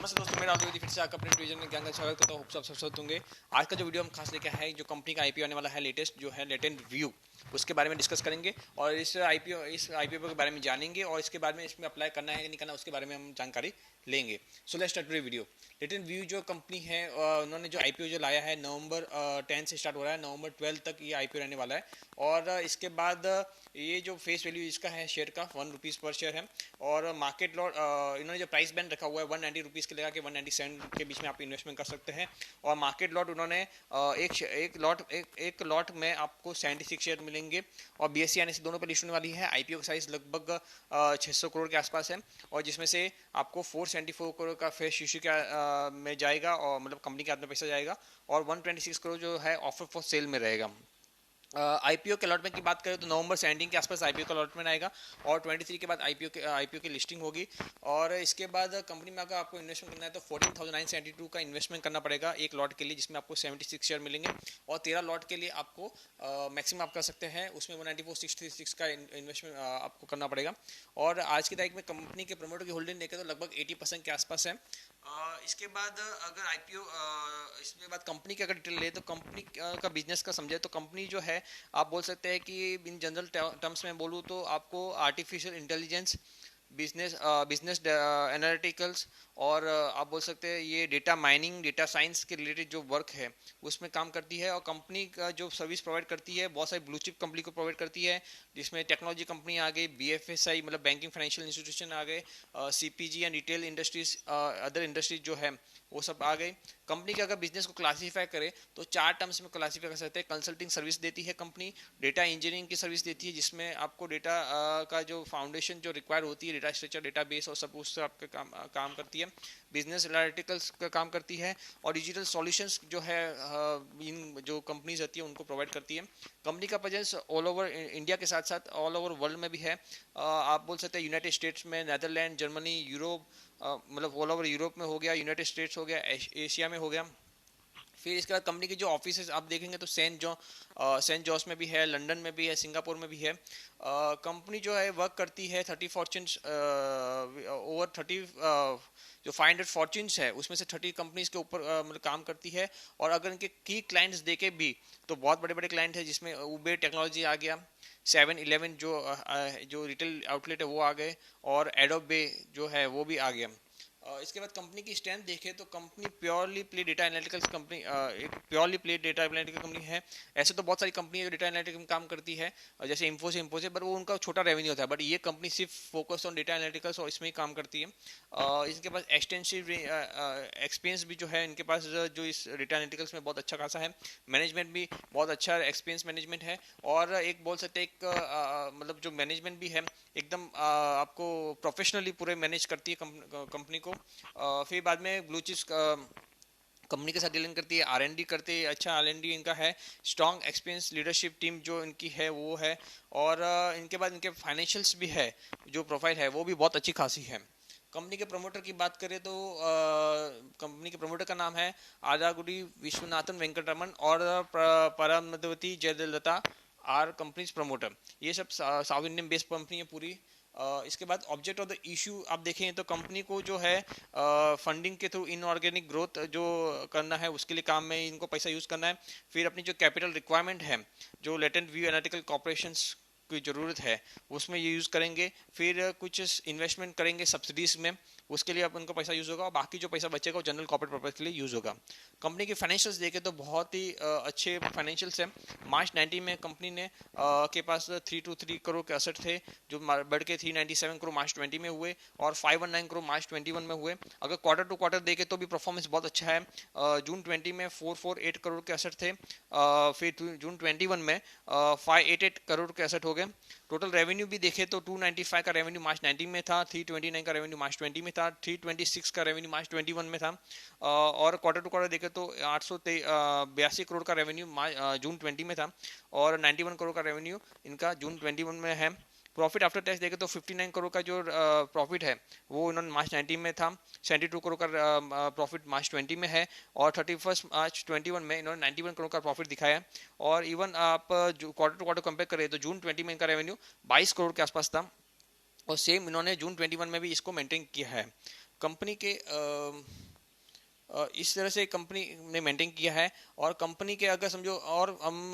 नमस्ते दोस्तों, मेरा आगे फिर से आपका अपने टेलीविजन में ज्ञान का स्वागत करता हूँ। होप सब स्वस्थ होंगे। आज का जो वीडियो हम खास लेके आए हैं, जो कंपनी का आईपीओ आने वाला है लेटेस्ट, जो है लेटेंट व्यू, उसके बारे में डिस्कस करेंगे और इस आईपीओ के बारे में जानेंगे और इसके बारे में इसमें अप्लाई करना है कि नहीं करना उसके बारे में हम जानकारी लेंगे। So let's start video. Latent view जो कंपनी है, उन्होंने जो आईपीओ जो लाया है नवंबर 10 से स्टार्ट हो रहा है, नवंबर 12 तक ये आईपीओ रहने वाला है। और इसके बाद ये जो फेस वैल्यू इसका है शेयर का ₹1 पर शेयर है। और मार्केट लॉट इन्होंने जो प्राइस बैंड रखा हुआ है ₹190 के लगा के 197 के बीच में आप इन्वेस्टमेंट कर सकते हैं। और मार्केट लॉट उन्होंने एक लॉट में आपको 76 शेयर मिलेंगे और बीएससी आने से दोनों पर लिस्ट होने वाली है। आईपीओ का साइज लगभग 600 करोड़ के आसपास है और जिसमें से आपको 474 करोड़ का फेस इश्यू में जाएगा और मतलब कंपनी के हाथ में पैसा जाएगा और 126 करोड़ जो है ऑफर फॉर सेल में रहेगा। आईपीओ के अलॉटमेंट की बात करें तो नवंबर 17 के आसपास आईपीओ का अलॉटमेंट आएगा और 23 के बाद आईपीओ की लिस्टिंग होगी। और इसके बाद कंपनी में अगर आपको इन्वेस्टमेंट करना है तो 14,972 का इन्वेस्टमेंट करना पड़ेगा एक लॉट के लिए, जिसमें आपको 76 शेयर मिलेंगे। और 13 लॉट के लिए आपको मैक्सिमम आप कर सकते हैं, उसमें 194,636 का इन्वेस्टमेंट आपको करना पड़ेगा। और आज की तारीख में कंपनी के प्रमोटर की होल्डिंग देखें तो लगभग 80% के आसपास है। इसके बाद अगर आईपीओ इसके बाद कंपनी की अगर डिटेल ले तो कंपनी का बिजनेस का समझे तो कंपनी जो है आप बोल सकते हैं कि इन जनरल टर्म्स में बोलूँ तो आपको आर्टिफिशियल इंटेलिजेंस, बिजनेस एनालिटिकल्स और आप बोल सकते हैं ये डेटा माइनिंग, डेटा साइंस के रिलेटेड जो वर्क है उसमें काम करती है। और कंपनी का जो सर्विस प्रोवाइड करती है बहुत सारी ब्लू चिप कंपनी को प्रोवाइड करती है, जिसमें टेक्नोलॉजी कंपनी आ गई, बीएफएसआई मतलब बैंकिंग फाइनेंशियल इंस्टीट्यूशन आ गए, CPG and retail industries, other industries जो है वो सब आ गई। कंपनी के अगर बिजनेस को क्लासीफाई करें तो 4 टर्म्स में क्लासीफाई कर सकते हैं। कंसल्टिंग सर्विस देती है कंपनी, डेटा इंजीनियरिंग की सर्विस देती है जिसमें आपको डेटा का जो फाउंडेशन जो रिक्वायर होती है, डेटा स्ट्रक्चर, डेटाबेस और सब उससे आपका काम करती है। बिजनेस एनालिटिकल्स का काम करती है और डिजिटल सॉल्यूशंस जो है इन जो कंपनीज होती है उनको प्रोवाइड करती है। कंपनी का प्रेजेंस ऑल ओवर इंडिया के साथ साथ ऑल ओवर वर्ल्ड में भी है। आप बोल सकते हैं यूनाइटेड स्टेट्स में, नेदरलैंड, जर्मनी, यूरोप, मतलब ऑल ओवर यूरोप में हो गया, यूनाइटेड स्टेट्स हो गया, एशिया में हो गया। फिर इसके बाद कंपनी के जो ऑफिस आप देखेंगे तो सेंट जॉस में भी है, लंदन में भी है, सिंगापुर में भी है। कंपनी जो है वर्क करती है 30 फॉर्च्यून्स ओवर 30 जो 500 फॉर्च्यून्स है उसमें से 30 कंपनीज के ऊपर मतलब काम करती है। और अगर इनके की क्लाइंट्स देखे भी तो बहुत बड़े बड़े क्लाइंट है, जिसमें उबेर टेक्नोलॉजी आ गया, 7-Eleven जो रिटेल आउटलेट है वो आ गए और एडोबे जो है वो भी आ गया। इसके बाद कंपनी की स्ट्रेंथ देखें तो company purely play data analyticals company, एक purely play data analytical company है। ऐसे तो बहुत सारी कंपनी है जो डेटा एनालिटिक्स में काम करती है, जैसे इन्फोसिस, पर वो उनका छोटा रेवेन्यू होता है, बट ये कंपनी सिर्फ फोकस ऑन डेटा एनालिटिकल्स और इसमें ही काम करती है। इसके पास एक्सटेंसिव एक्सपीरियंस भी जो है इनके पास, जो इस डेटा एनालिटिकल्स में बहुत अच्छा खासा है। मैनेजमेंट भी बहुत अच्छा एक्सपीरियंस मैनेजमेंट है और एक बोल सकते हैं एक मतलब जो मैनेजमेंट भी है एकदम आपको प्रोफेशनली पूरे मैनेज करती है कंपनी को। फिर बाद में ब्लू चिप्स कंपनी के साथ डीलिंग करती है, आर&डी करती है, अच्छा आर&डी इनका है, स्ट्रॉन्ग एक्सपीरियंस लीडरशिप टीम जो इनकी है वो है। और इनके बाद इनके फाइनेंशियल्स भी है, जो प्रोफाइल है वो भी बहुत अच्छी खासी है। कंपनी के प्रमोटर की बात करें तो कंपनी के प्रमोटर का नाम है आदागुडी विश्वनाथन वेंकटरमन और परमद्वती जयललिता आर कंपनीज प्रमोटर। ये सब साउथ इंडियन बेस्ड कंपनी है पूरी। इसके बाद ऑब्जेक्ट ऑफ द इशू आप देखें तो कंपनी को जो है फंडिंग के थ्रू इनऑर्गेनिक ग्रोथ जो करना है उसके लिए काम में इनको पैसा यूज़ करना है। फिर अपनी जो कैपिटल रिक्वायरमेंट है, जो लेटेंट व्यू एनालिटिकल कॉर्पोरेशंस की ज़रूरत है उसमें ये यूज़ करेंगे। फिर कुछ इन्वेस्टमेंट करेंगे सब्सिडीज़ में, उसके लिए अब उनको पैसा यूज़ होगा और बाकी जो पैसा बचेगा वो जनरल कॉर्पोरेट पर्पज के लिए यूज़ होगा। कंपनी के फाइनेंशियल्स देखें तो बहुत ही अच्छे फाइनेंशियल्स हैं। मार्च 90 में कंपनी ने के पास 323 करोड़ के असेट थे जो बढ़ के 397 करोड़ मार्च 20 में हुए और 519 करोड़ मार्च 21 में हुए। अगर क्वार्टर टू क्वार्टर देखें तो भी परफॉर्मेंस बहुत अच्छा है। जून 20 में 448 करोड़ के असेट थे, फिर जून 21 में 588 करोड़ के असेट हो गए। टोटल रेवेन्यू भी देखें तो 295 का रेवेन्यू मार्च 19 में था, 329 का रेवेन्यू मार्च 20 में था, 326 का रेवेन्यू मार्च 21 में था। और क्वार्टर टू क्वार्टर देखें तो 882 करोड़ का रेवेन्यू जून 20 में था और 91 करोड़ का रेवेन्यू इनका जून 21 में है। प्रॉफिट आफ्टर टैक्स देखें तो 59 करोड़ का जो प्रॉफिट है वो इन्होंने मार्च 19 में था, 72 करोड़ का प्रॉफिट मार्च 20 में है और 31 मार्च 21 में इन्होंने 91 करोड़ का प्रॉफिट दिखाया है। और इवन आप जो क्वार्टर टू क्वार्टर कंपेयर करें तो जून 20 में इनका रेवेन्यू 22 करोड़ के आसपास था और सेम इन्होंने जून 21 में भी इसको मेंटेन किया है। कंपनी के इस तरह से कंपनी ने मेंटेन किया है। और कंपनी के अगर समझो और हम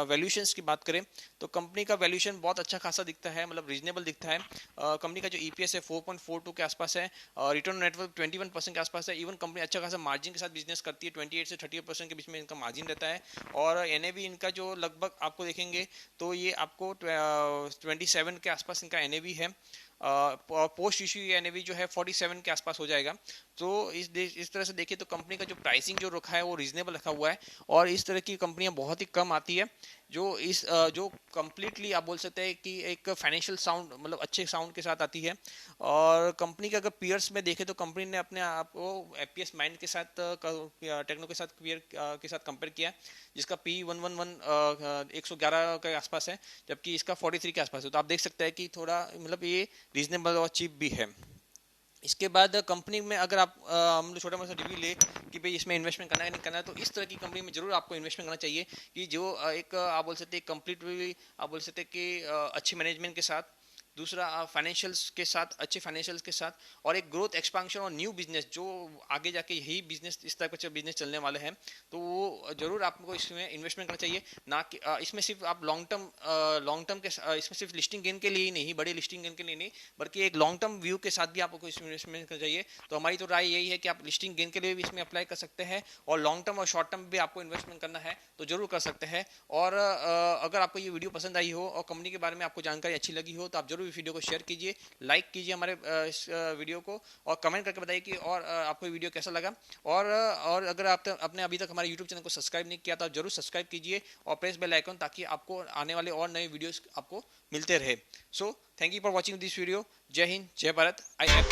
वैल्यूशंस की बात करें तो कंपनी का वैल्यूशन बहुत अच्छा खासा दिखता है, मतलब रीजनेबल दिखता है। कंपनी का जो ईपीएस है 4.42 के आसपास है, रिटर्न ऑन नेटवर्क 21% के आसपास है। इवन कंपनी अच्छा खासा मार्जिन के साथ बिजनेस करती है, 28 से 30% के बीच में इनका मार्जिन रहता है। और एनएवी इनका जो लगभग आपको देखेंगे तो ये आपको 27 के आसपास इनका एनएवी है। पोस्ट इशू एनएवी जो है 47 के आसपास हो जाएगा। तो इस तरह से देखिए तो कंपनी का जो प्राइसिंग जो रखा है वो रीजनेबल रखा हुआ है। और इस तरह की कंपनियां बहुत ही कम आती है जो कंप्लीटली आप बोल सकते हैं कि एक फाइनेंशियल साउंड, मतलब अच्छे साउंड के साथ आती है। और कंपनी के अगर पीयर्स में देखें तो कंपनी ने अपने आप को एपीएस माइंड के साथ, टेक्नो के साथ के साथ कंपेयर किया, जिसका पी 111 के आसपास है, जबकि इसका 43 के आसपास है। तो आप देख सकते हैं कि थोड़ा मतलब ये रीजनेबल और चीप भी है। इसके बाद कंपनी में अगर आप हम लोग छोटा मोटा रिव्यू ले कि भाई इसमें इन्वेस्टमेंट करना है नहीं करना है, तो इस तरह की कंपनी में जरूर आपको इन्वेस्टमेंट करना चाहिए कि जो एक आप बोल सकते हैं कंप्लीट, आप बोल सकते हैं कि अच्छी मैनेजमेंट के साथ, दूसरा फाइनेंशियल्स के साथ, अच्छे फाइनेंशियल्स के साथ, और एक ग्रोथ एक्सपांशन और न्यू बिजनेस जो आगे जाके यही बिजनेस इस टाइप का बिजनेस चलने वाले हैं, तो वो जरूर आपको इसमें इन्वेस्टमेंट करना चाहिए। ना कि इसमें सिर्फ आप लॉन्ग टर्म के इसमें सिर्फ लिस्टिंग गेन के लिए ही नहीं, बड़े लिस्टिंग गेन के लिए नहीं, बल्कि एक लॉन्ग टर्म व्यू के साथ भी आपको इसमें इन्वेस्टमेंट करना चाहिए। तो हमारी तो राय यही है कि आप लिस्टिंग गेन के लिए भी इसमें अप्लाई कर सकते हैं, और लॉन्ग टर्म और शॉर्ट टर्म भी आपको इन्वेस्टमेंट करना है तो जरूर कर सकते हैं। और अगर आपको ये वीडियो पसंद आई हो और कंपनी के बारे में आपको जानकारी अच्छी लगी हो, तो आप जरूर इस वीडियो को शेयर कीजिए, लाइक कीजिए हमारे इस वीडियो को, और कमेंट करके बताइए कि और आपको ये वीडियो कैसा लगा। और अगर आपने अभी तक हमारे यूट्यूब चैनल को सब्सक्राइब नहीं किया तो आप जरूर सब्सक्राइब कीजिए और प्रेस बेल आइकन, ताकि आपको आने वाले और नए वीडियोस आपको मिलते रहे। So thank you for watching this video. जय हिंद, जय भारत। I am